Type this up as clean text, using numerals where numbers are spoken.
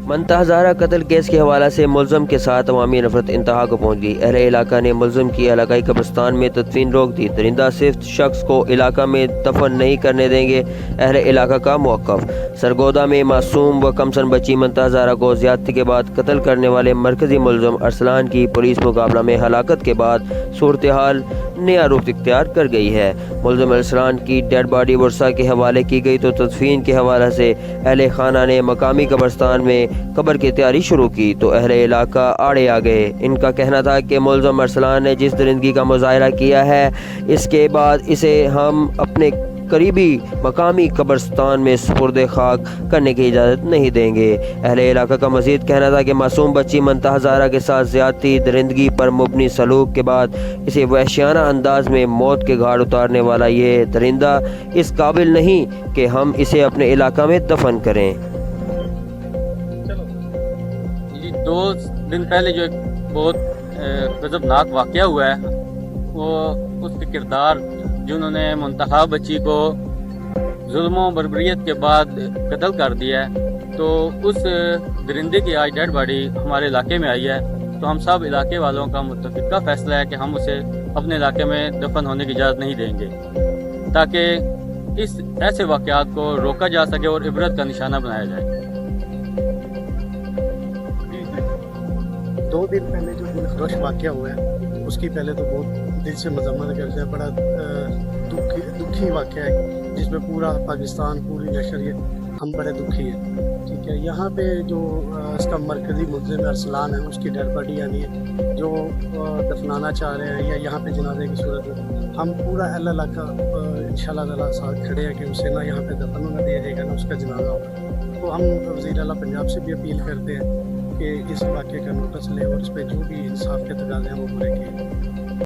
منتہا ہزارہ قتل کیس کے حوالے سے ملزم کے ساتھ عوامی نفرت انتہا کو پہنچ گئی۔ اہل علاقہ نے ملزم کی علاقائی قبرستان میں تدفین روک دی۔ درندہ صفت شخص کو علاقہ میں دفن نہیں کرنے دیں گے، اہل علاقہ کا موقف۔ سرگودا میں معصوم و کمسن بچی منتہا ہزارہ کو زیادتی کے بعد قتل کرنے والے مرکزی ملزم ارسلان کی پولیس مقابلہ میں ہلاکت کے بعد صورتحال نیا رخ اختیار کر گئی ہے۔ ملزم ارسلان کی ڈیڈ باڈی ورثاء کے حوالے کی گئی تو تدفین کے حوالے سے اہل خانہ نے مقامی قبرستان میں قبر کی تیاری شروع کی تو اہل علاقہ آڑے آ گئے۔ ان کا کہنا تھا کہ ملزم ارسلان نے جس درندگی کا مظاہرہ کیا ہے اس کے بعد اسے ہم اپنے قریبی مقامی قبرستان میں سپرد خاک کرنے کی اجازت نہیں دیں گے۔ اہل علاقہ کا مزید کہنا تھا کہ معصوم بچی منتہا ہزارہ کے ساتھ زیادتی درندگی پر مبنی سلوک کے بعد اسے وحشیانہ انداز میں موت کے گھاٹ اتارنے والا یہ درندہ اس قابل نہیں کہ ہم اسے اپنے علاقہ میں دفن کریں۔ جی 2 دن پہلے جو ایک بہت غضبناک واقعہ ہوا ہے وہ اس کے کردار جنہوں نے منتخب بچی کو ظلم و بربریت کے بعد قتل کر دیا ہے، تو اس درندے کی آج ڈیڈ باڈی ہمارے علاقے میں آئی ہے، تو ہم سب علاقے والوں کا متفقہ فیصلہ ہے کہ ہم اسے اپنے علاقے میں دفن ہونے کی اجازت نہیں دیں گے تاکہ اس ایسے واقعات کو روکا جا سکے اور عبرت کا نشانہ بنایا جائے۔ 2 دن پہلے جو دلخراش واقعہ ہوا ہے اس کی پہلے تو بہت دل سے مذمت کرتے ہیں، بڑا دکھی واقعہ ہے جس میں پورا پاکستان، پوری نشریت ہم بڑے دکھی ہیں، ٹھیک ہے۔ یہاں پہ جو اس کا مرکزی ملزم ارسلان ہے اس کی ڈیڈ باڈی یعنی جو دفنانا چاہ رہے ہیں یا یہاں پہ جنازے کی صورت میں ہم پورا اہل علاقہ انشاءاللہ تعالیٰ ساتھ کھڑے ہیں کہ اسے نہ یہاں پہ دفن ہونا دیا جائے گا نہ اس کا جنازہ ہوگا۔ تو ہم وزیر اعلیٰ پنجاب سے بھی اپیل کرتے ہیں کہ اس واقعے کا نوٹس لیں اور اس پہ جو بھی انصاف کے تقاضے ہیں وہ پورے کیے۔